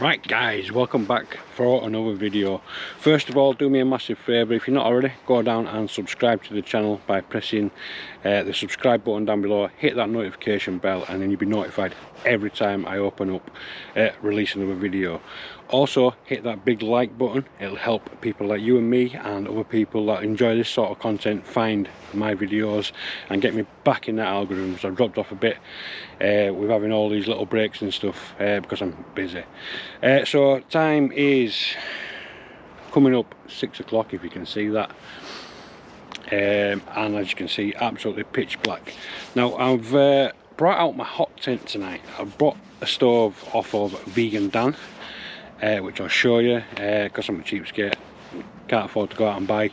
Right guys, welcome back for another video. First of all, do me a massive favour, if you're not already, go down and subscribe to the channel by pressing the subscribe button down below, hit that notification bell, and then you'll be notified every time I open up release another video. Also hit that big like button, it'll help people like you and me and other people that enjoy this sort of content find my videos and get me back in that algorithm. So I've dropped off a bit with having all these little breaks and stuff because I'm busy. So time is coming up 6 o'clock, if you can see that, and as you can see, absolutely pitch black. Now I've brought out my hot tent tonight. I've brought a stove off of Vegan Dan, which I'll show you because I'm a cheapskate, can't afford to go out and buy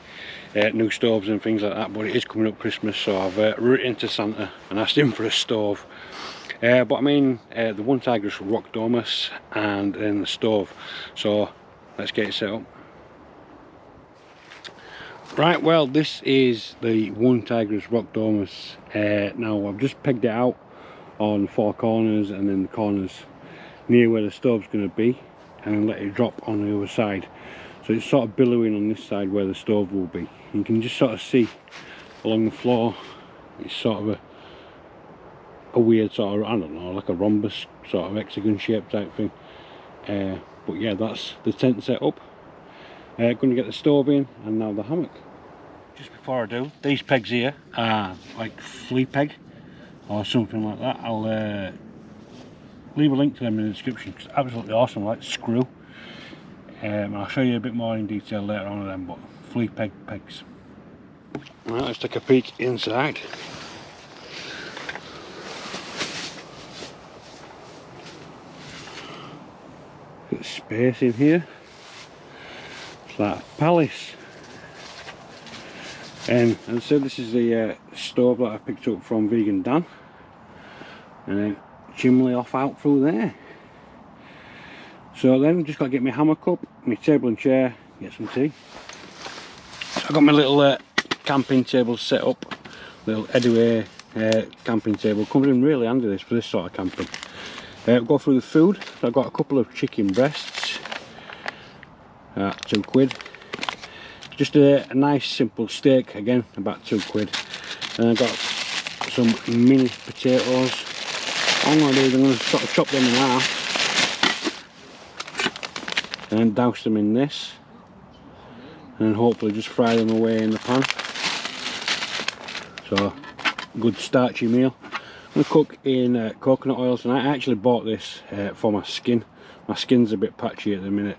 new stoves and things like that, but it is coming up Christmas, so I've written to Santa and asked him for a stove. But I mean the one Tigris Rocdomus and then the stove, so let's get it set up. Right, well, this is the one Tigris Rocdomus. Now I've just pegged it out on 4 corners and then the corners near where the stove's going to be, and let it drop on the other side, so it's sort of billowing on this side where the stove will be. You can just sort of see along the floor, it's sort of a weird sort of, I don't know, like a rhombus sort of hexagon shape type thing. But yeah, that's the tent set up. Going to get the stove in and now the hammock. Just before I do, these pegs here are like Flepeg or something like that. I'll leave a link to them in the description. It's absolutely awesome, like screw. I'll show you a bit more in detail later on of them, but Flepeg pegs. Right, let's take a peek inside. Got space in here. It's like a palace. And so this is the stove that I picked up from Vegan Dan, and then chimney off out through there. So then just got to get my hammock up, my table and chair, get some tea. So I've got my little camping table set up, little Edway camping table. Comes in really handy this for this sort of camping. Go through the food. So I've got a couple of chicken breasts, £2. Just a nice simple steak, again about £2. And I've got some mini potatoes. All I'm going to do is I'm going to sort of chop them in half and douse them in this, and hopefully just fry them away in the pan. So good starchy meal. I'm going to cook in coconut oil tonight. I actually bought this for my skin. My skin's a bit patchy at the minute.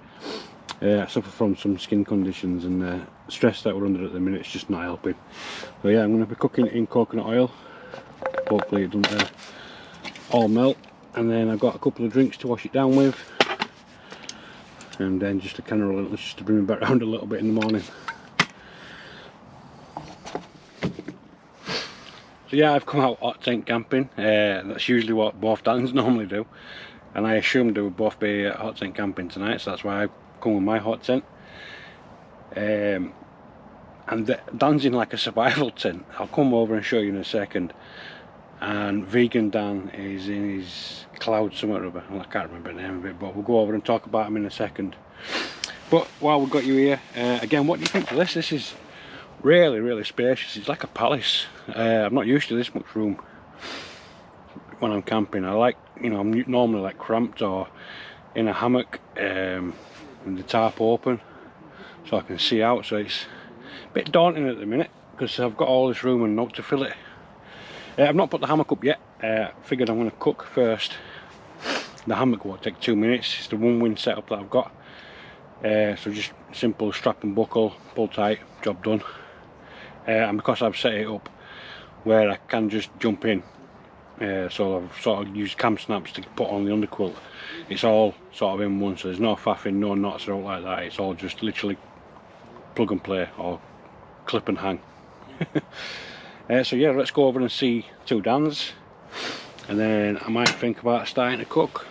I suffer from some skin conditions, and stress that we're under at the minute is just not helping. So yeah, I'm going to be cooking in coconut oil. Hopefully it doesn't all melt. And then I've got a couple of drinks to wash it down with, and then just a can of relentless just to bring me back around a little bit in the morning. So yeah, I've come out hot tent camping. That's usually what both Dans normally do, and I assumed they would both be hot tent camping tonight, so that's why I've come with my hot tent. And Dan's in like a survival tent. I'll come over and show you in a second. And Vegan Dan is in his cloud somewhere or other. Well, I can't remember the name of it, but we'll go over and talk about him in a second. But while we've got you here, again, what do you think of this? This is really spacious. It's like a palace. I'm not used to this much room when I'm camping. I like, you know, I'm normally like cramped or in a hammock with the tarp open so I can see out. So it's a bit daunting at the minute because I've got all this room and not to fill it. I've not put the hammock up yet. Figured I'm going to cook first. The hammock won't take 2 minutes. It's the one wind setup that I've got. So just simple strap and buckle, pull tight, job done. And because I've set it up where I can just jump in, so I've sort of used cam snaps to put on the underquilt. It's all sort of in one, so there's no faffing, no knots or out like that. It's all just literally plug and play or clip and hang. So yeah, let's go over and see 2 Dans, and then I might think about starting to cook.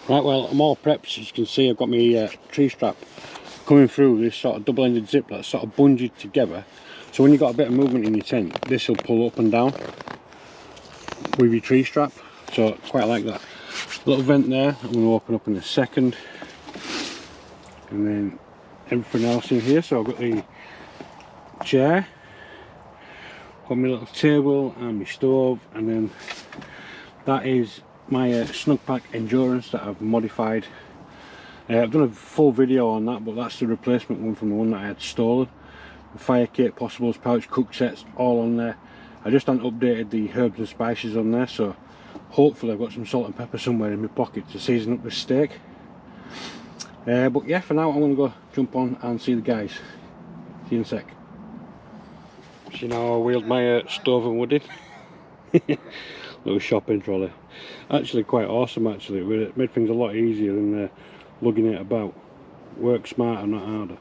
Right, well, I'm all prepped. As you can see, I've got my tree strap coming through this sort of double-ended zip that's sort of bungeed together, so when you've got a bit of movement in your tent, this will pull up and down with your tree strap, so quite like that. Little vent there, I'm going to open up in a second. And then everything else in here. So I've got the chair, got my little table and my stove, and then that is my snug pack endurance that I've modified. I've done a full video on that, but that's the replacement one from the one that I had stolen. The fire kit, possibles, pouch, cook sets, all on there. I just haven't updated the herbs and spices on there, so hopefully I've got some salt and pepper somewhere in my pocket to season up this steak. But yeah, for now I'm going to go jump on and see the guys. See you in a sec. So now I wheeled my stove and wood in. Little shopping trolley. Actually quite awesome actually. It made things a lot easier than lugging it about. Work smarter, not harder.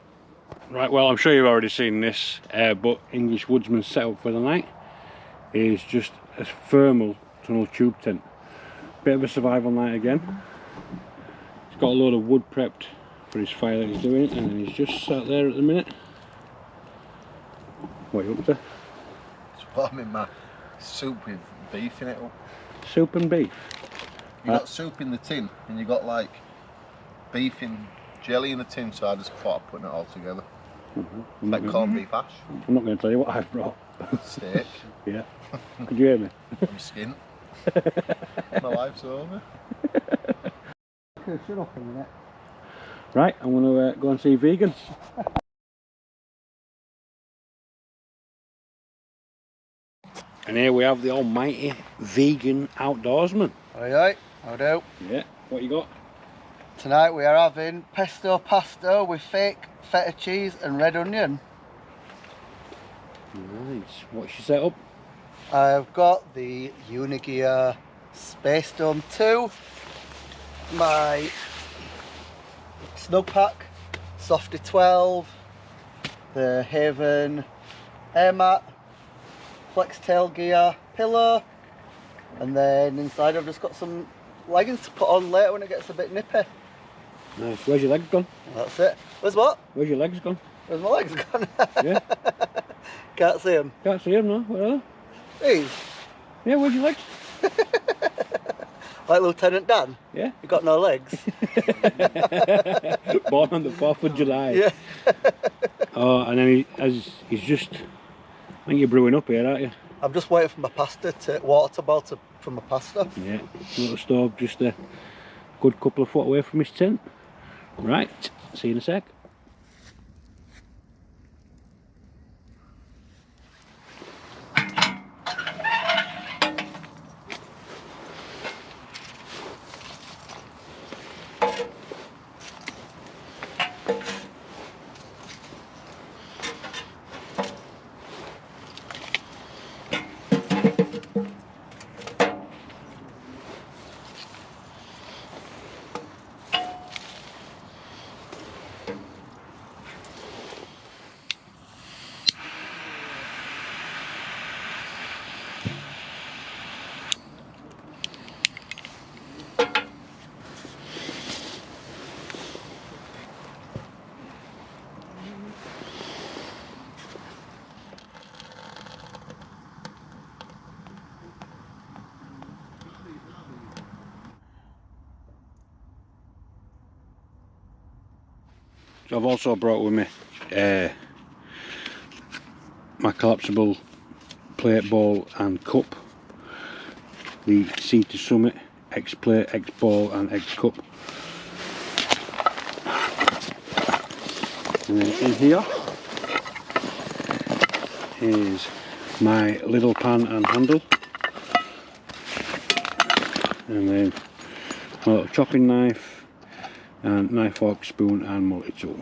Right, well I'm sure you've already seen this, but English Woodsman's setup for the night is just a thermal tunnel tube tent. Bit of a survival night again. He's got a load of wood prepped for his fire that he's doing, and then he's just sat there at the minute. What are you up to? Just warming my soup with beef in it up. Soup and beef? You got soup in the tin and you got like beef in jelly in the tin, so I just thought of putting it all together. Like corned beef hash. I'm not going to tell you what I've brought. Steak. Yeah. Could you hear me? I'm skint. My life's over. Shut up a minute. Right, I'm going to go and see Vegan. And here we have the almighty Vegan outdoorsman. Alright, how do? Yeah, what you got? Tonight we are having pesto pasta with fake feta cheese and red onion. Nice. What's your setup? I've got the Unigear Space Dome 2, my snug pack, Softy 12, the Haven air mat, flex tail gear pillow, and then inside I've just got some leggings to put on later when it gets a bit nippy. Nice. Where's your legs gone? That's it. Where's what? Where's your legs gone? Where's my legs gone? Yeah. Can't see them. Can't see them, no? Where are they? These? Yeah, where's your legs? Like Lieutenant Dan? Yeah. You got no legs? Born on the 4th of July. Yeah. Oh, and then he's just, I think you're brewing up here, aren't you? I'm just waiting for my pasta to water to boil for my pasta. Yeah. Little stove just a good couple of foot away from his tent. Right, see you in a sec. So I've also brought with me my collapsible plate, bowl and cup, the Sea to Summit X plate, X bowl and X cup. And then in here is my little pan and handle, and then my little chopping knife and knife, fork, spoon and multi-tool.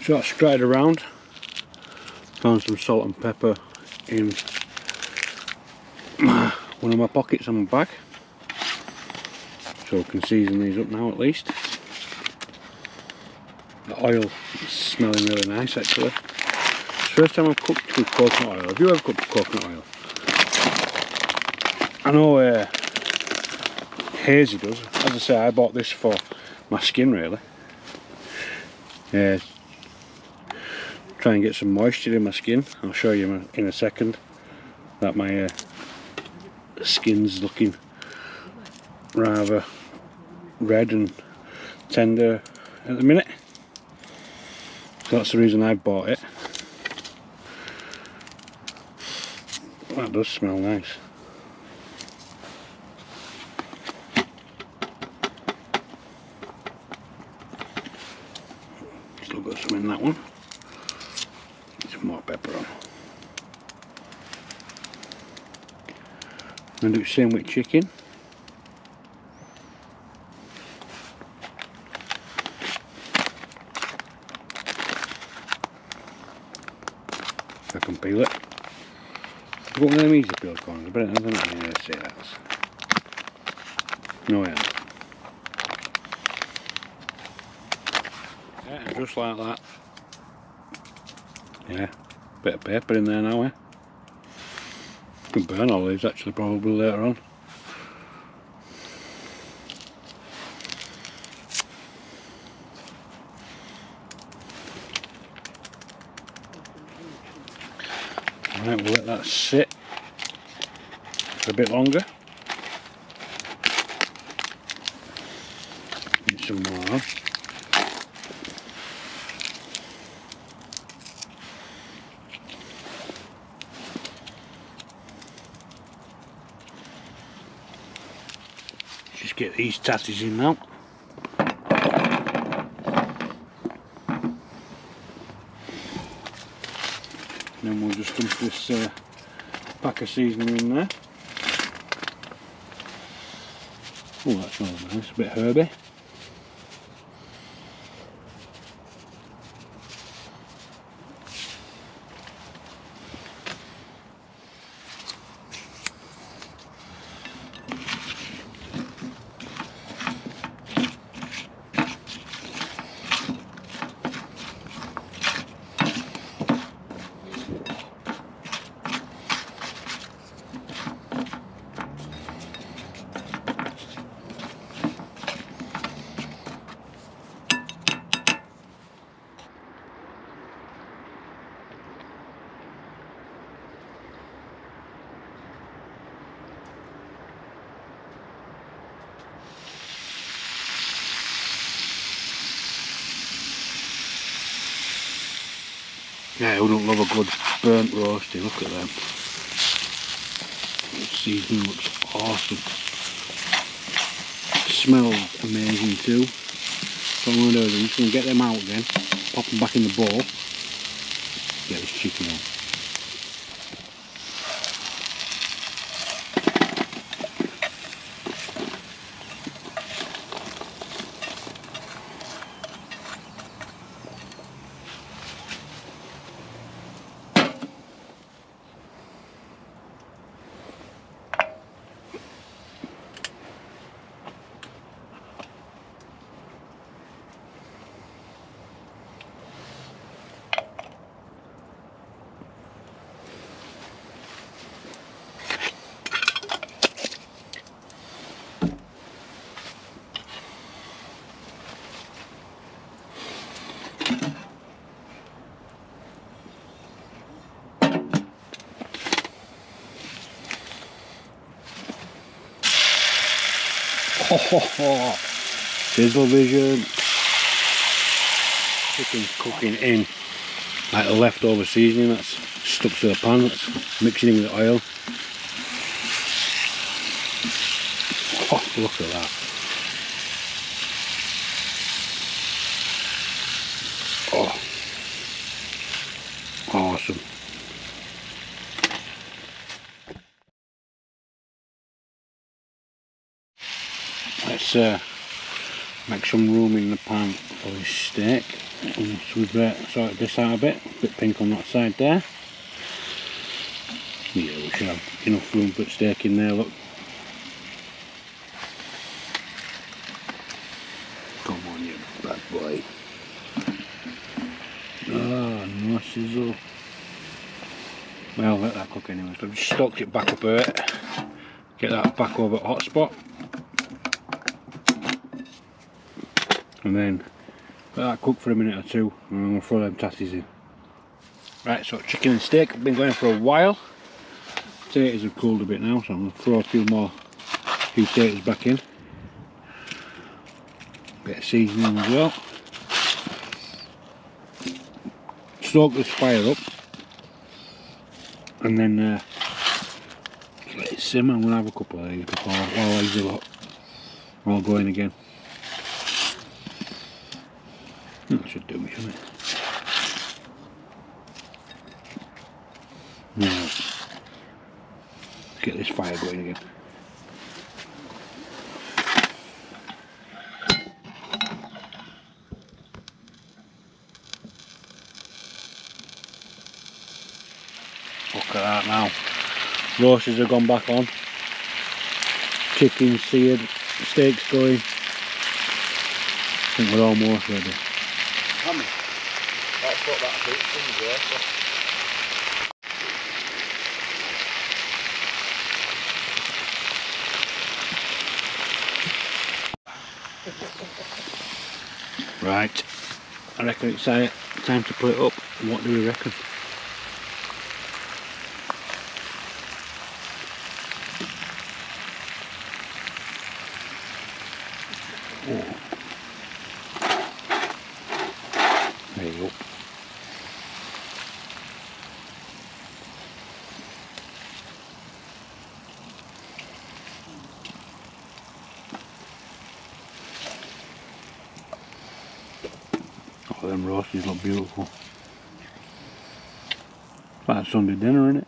So I strutted around, found some salt and pepper in one of my pockets on my bag, so I can season these up now at least. The oil is smelling really nice actually. It's the first time I've cooked with coconut oil. Have you ever cooked with coconut oil? I know Hazy does. As I say, I bought this for my skin really. Try and get some moisture in my skin. I'll show you in a second that my skin's looking rather red and tender at the minute. So that's the reason I bought it. That does smell nice. Still got some in that one. Some more pepper on. I'm going to do the same with chicken. If I can peel it. I've got one of them easy peel corners, but I don't know how to say that. No, I haven't. Yeah, just like that. Yeah, bit of paper in there now, eh? Can burn all these actually probably later on. Right, we'll let that sit for a bit longer. Get some more on. Just get these tatties in now. Then we'll just dump this pack of seasoning in there. Oh, that smells nice, a bit herby. Yeah, who don't love a good burnt roasty? Look at them. The seasoning looks awesome. Smells amazing too. So what I'm going to do is I'm just going to get them out again, pop them back in the bowl, get this chicken on. Sizzle vision. Chicken's cooking in like the leftover seasoning that's stuck to the pan, that's mixing in with the oil. Oh, look at that. Oh, awesome. Let's make some room in the pan for his steak. Once we've sorted this out a bit pink on that side there. Yeah, we should have enough room for steak in there, look. Come on, you bad boy. Ah, no sizzle. Well, let that cook anyway. So I've just stoked it back up a bit. Get that back over at hot spot. And then let that cook for a minute or two, and I'm going to throw them tatties in. Right, so chicken and steak have been going for a while. Potatoes have cooled a bit now, so I'm going to throw a few potatoes back in. Bit of seasoning as well. Stoke this fire up, and then let it simmer. I'm going to have a couple of these before while these are all going again. That should do me, shouldn't it? Now, let's get this fire going again. Look at that now. Roasters have gone back on. Chicken seared, steaks going. I think we're almost ready. Hammock. That's what that bit thing there. Right, I reckon it's time to put it up. What do we reckon? Oh. There you go. Oh, them roasties look beautiful. It's like Sunday dinner, isn't it?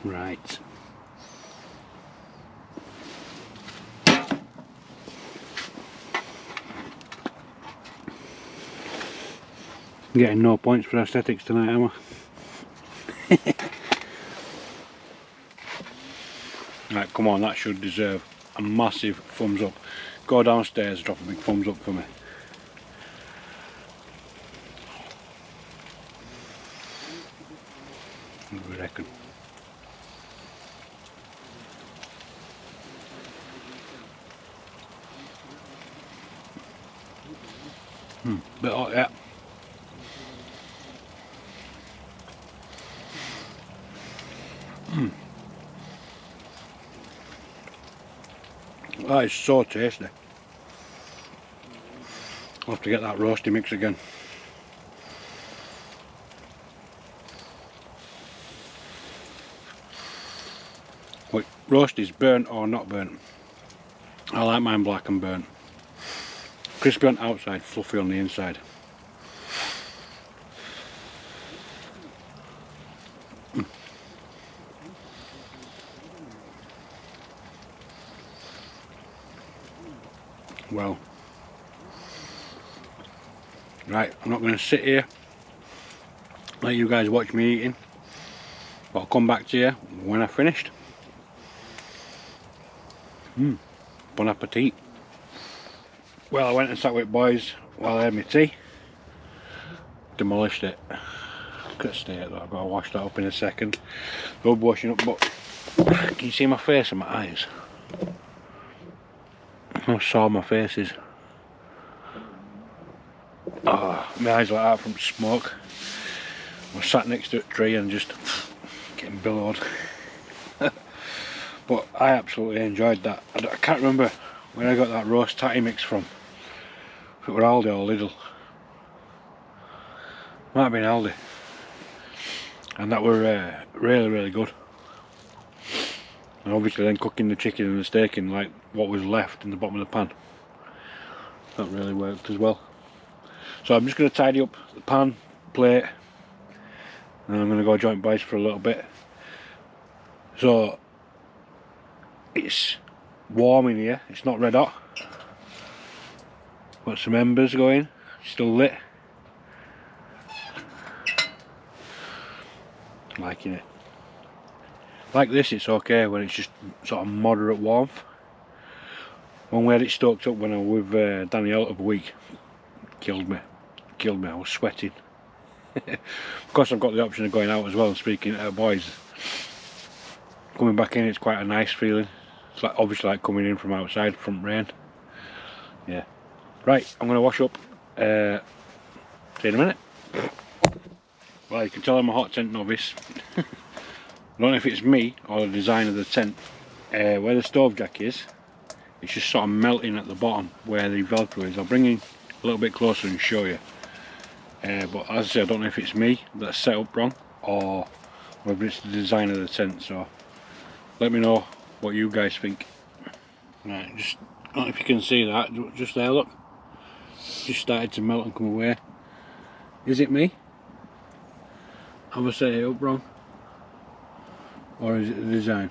Right. I'm getting no points for aesthetics tonight, am I? Right, come on, that should deserve a massive thumbs up. Go downstairs, drop a big thumbs up for me. What do we reckon? Bit hot, yeah. That is so tasty. I'll have to get that roasty mix again. Wait, roasties burnt or not burnt? I like mine black and burnt. Crispy on the outside, fluffy on the inside. Well, right, I'm not going to sit here, let you guys watch me eating, but I'll come back to you when I've finished. Bon appetit. Well, I went and sat with boys while I had my tea. Demolished it. Look at the state though, I've got to wash that up in a second. Good washing up, but can you see my face and my eyes? How sore my face is. Oh, my eyes like that from smoke. I was sat next to a tree and just getting billowed. But I absolutely enjoyed that. I can't remember where I got that roast tatty mix from. If it were Aldi or Lidl. Might have been Aldi. and that were really good. And obviously then cooking the chicken and the steak in like what was left in the bottom of the pan, that really worked as well. So I'm just going to tidy up the pan, plate, and I'm going to go joint bites for a little bit. So it's warm in here, it's not red hot. Got some embers going, still lit. Liking it. Like this it's okay when it's just sort of moderate warmth. When we had it stoked up when I was with Danielle of a week, killed me, I was sweating. Of course I've got the option of going out as well and speaking to boys. Coming back in it's quite a nice feeling. It's like obviously like coming in from outside from rain. Yeah. Right, I'm going to wash up. See you in a minute. Well, you can tell I'm a hot tent novice. I don't know if it's me or the design of the tent. Where the stove jack is, it's just sort of melting at the bottom where the velcro is. I'll bring in a little bit closer and show you. But as I say, I don't know if it's me that's set up wrong or whether it's the design of the tent, so let me know what you guys think. Right, just, I don't know if you can see that, just there, look. Just started to melt and come away. Is it me? Have I set it up wrong? Or is it the design?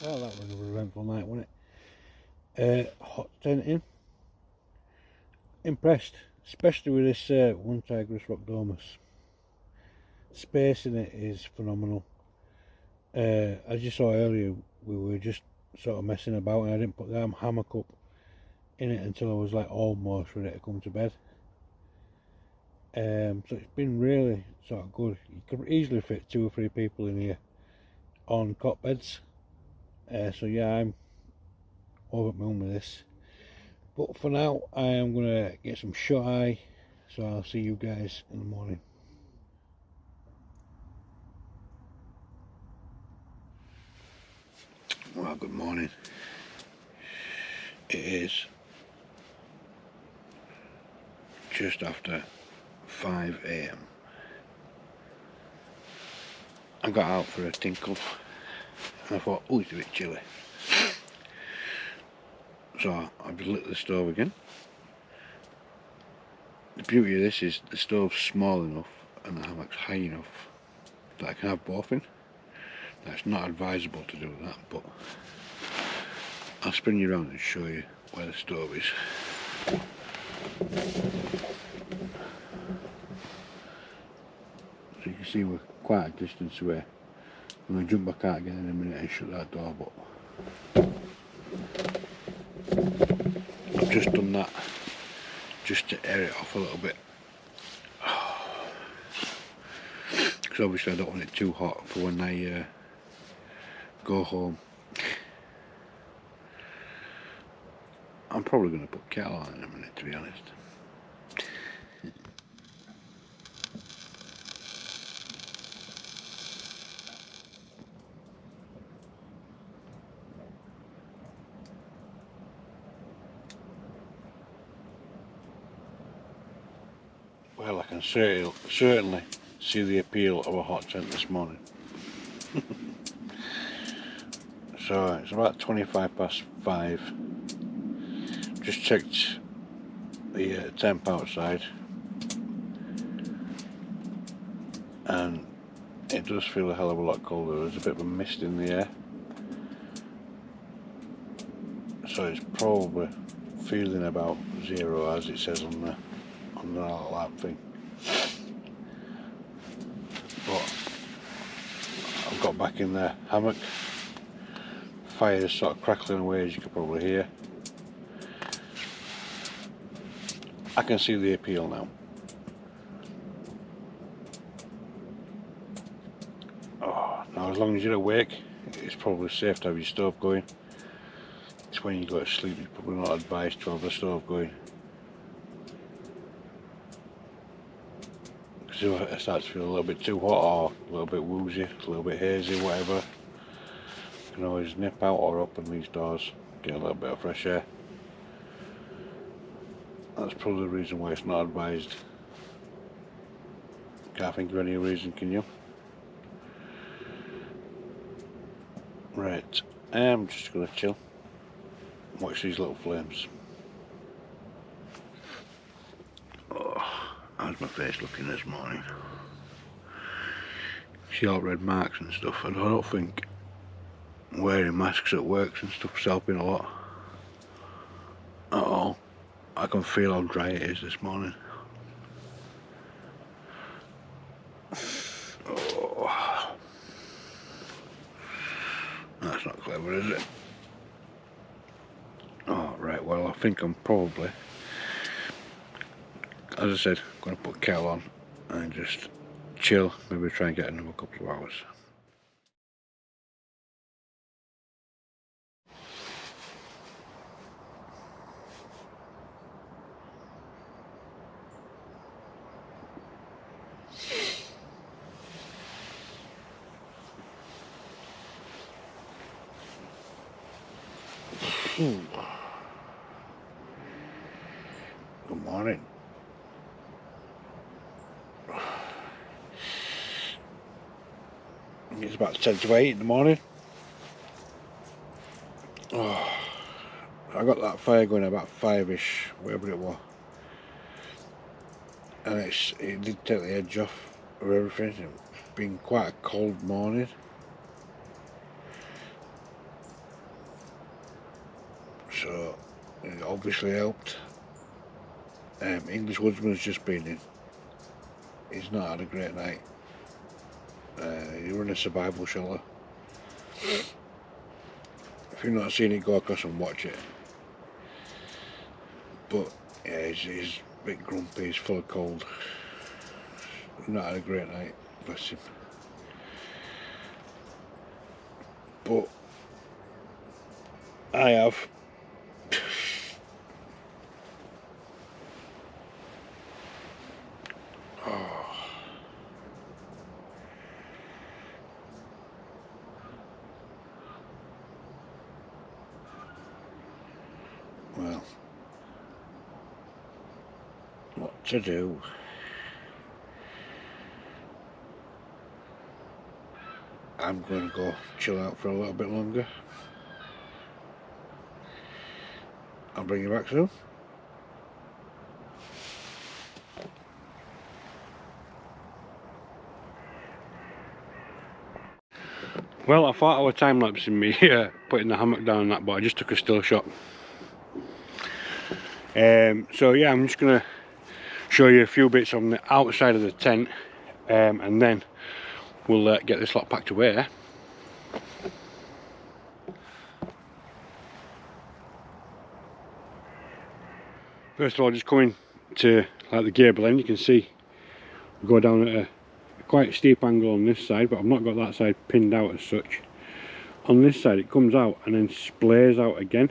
Well, that was a eventful night, wasn't it? Hot tenting. Impressed, especially with this one Tigris Rocdomus. Space in it is phenomenal. As you saw earlier, we were just sort of messing about and I didn't put the hammock up in it until I was like almost ready to come to bed. So it's been really sort of good. You could easily fit 2 or 3 people in here on cot beds. So yeah, I'm over at my own with this. But for now, I am going to get some shut eye. So I'll see you guys in the morning. Well, good morning. It is just after 5 AM. I got out for a tinkle and I thought, oh, it's a bit chilly. So I've lit the stove again. The beauty of this is the stove's small enough and the hammock's high enough that I can have both in. Now, it's not advisable to do that, but I'll spin you around and show you where the stove is. So you can see we're quite a distance away. I'm going to jump back out again in a minute and shut that door, but I've just done that just to air it off a little bit, because obviously I don't want it too hot for when I go home. I'm probably going to put kettle on in a minute, to be honest. Well, I can certainly see the appeal of a hot tent this morning. So it's about 5:25. Just checked the temp outside, and it does feel a hell of a lot colder. There's a bit of a mist in the air, so it's probably feeling about 0 as it says on the app thing. But I've got back in the hammock. Fire is sort of crackling away, as you can probably hear. I can see the appeal now. Oh, now as long as you're awake, it's probably safe to have your stove going. It's when you go to sleep, it's probably not advised to have the stove going. Because if it starts to feel a little bit too hot or a little bit woozy, a little bit hazy, whatever, you can always nip out or open these doors, get a little bit of fresh air. That's probably the reason why it's not advised. Can't think of any reason, can you? Right, I'm just going to chill, watch these little flames. Oh, how's my face looking this morning? See all red marks and stuff, and I don't think wearing masks at work and stuff's helping a lot at all. I can feel how dry it is this morning. Oh, that's not clever, is it? Oh, right, well, I think I'm probably, as I said, going to put kettle on and just chill, maybe try and get another couple of hours. Good morning. It's about 10 to 8 in the morning. Oh, I got that fire going about 5ish, whatever it was, and it did take the edge off of everything. It's been quite a cold morning. So it obviously helped. English Woodsman's just been in. He's not had a great night. He run a survival shelter. If you've not seen it, go across and watch it. But yeah, he's a bit grumpy, he's full of cold. He's not had a great night, bless him. But I have. Well, what to do? I'm going to go chill out for a little bit longer. I'll bring you back soon. Well, I thought I was time-lapsing me putting the hammock down and that, but I just took a still shot. So yeah, I'm just going to show you a few bits on the outside of the tent, and then we'll get this lot packed away. First of all, just coming to like the gable end, you can see we go down at a quite steep angle on this side, but I've not got that side pinned out as such. On this side it comes out and then splays out again,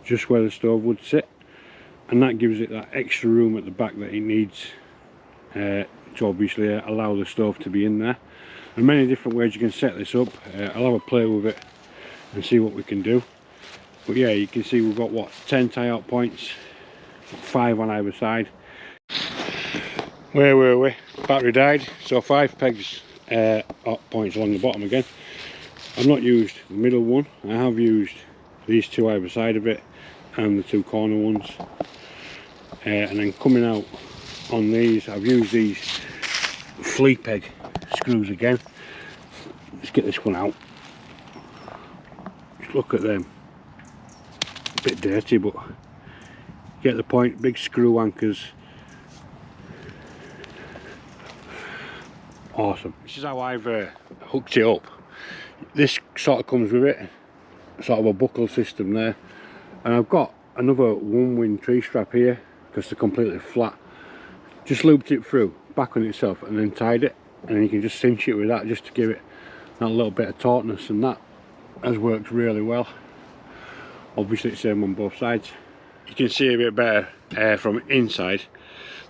just where the stove would sit, and that gives it that extra room at the back that it needs to obviously allow the stove to be in there. And many different ways you can set this up. I'll have a play with it and see what we can do. But yeah, you can see we've got what, 10 tie-out points, 5 on either side. Where were we? Battery died, so 5 pegs points along the bottom again. I've not used the middle one. I have used these two either side of it and the two corner ones, and then coming out on these I've used these Flepeg screws again. Let's get this one out. Just look at them, a bit dirty but get the point. Big screw anchors, awesome. This is how I've hooked it up. This sort of comes with it, sort of a buckle system there, and I've got another one wing tree strap here because they're completely flat. Just looped it through back on itself and then tied it, and then you can just cinch it with that just to give it that little bit of tautness, and that has worked really well. Obviously it's the same on both sides. You can see a bit better from inside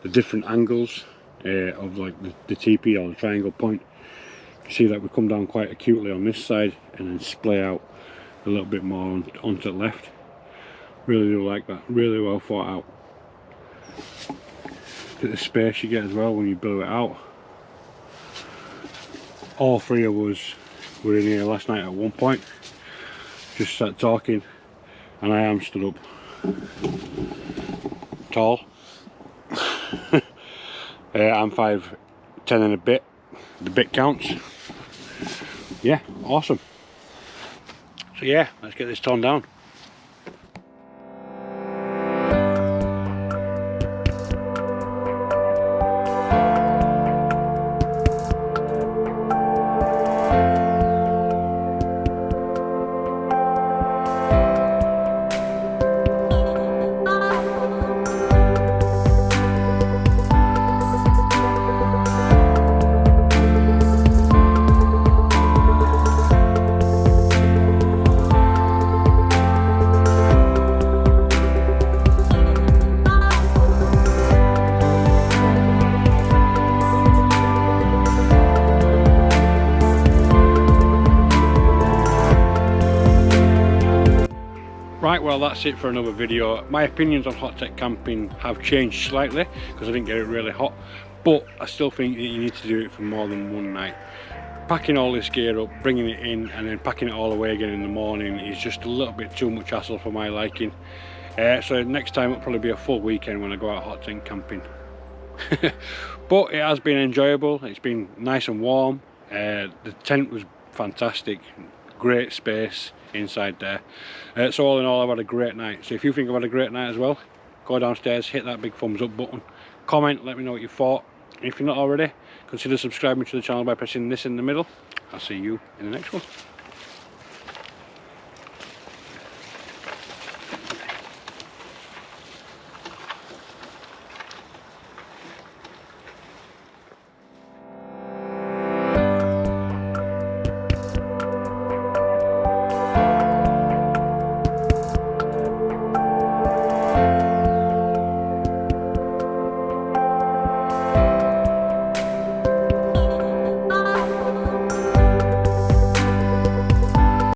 the different angles of like the TP or the triangle point. You see that we come down quite acutely on this side and then splay out a little bit more onto the left. Really do like that, really well thought out. Look at the space you get as well when you blow it out. All three of us were in here last night at one point, just sat talking, and I am stood up tall. I'm 5'10" and a bit, the bit counts. Yeah, awesome. So yeah, let's get this torn down. Right, well that's it for another video. My opinions on hot tech camping have changed slightly because I didn't get it really hot, but I still think that you need to do it for more than one night. Packing all this gear up, bringing it in and then packing it all away again in the morning is just a little bit too much hassle for my liking. So next time it'll probably be a full weekend when I go out hot tent camping. But it has been enjoyable, it's been nice and warm. The tent was fantastic, great space inside there. So all in all I've had a great night. So if you think I've had a great night as well, go downstairs, hit that big thumbs up button, comment, let me know what you thought. If you're not already, consider subscribing to the channel by pressing this in the middle. I'll see you in the next one.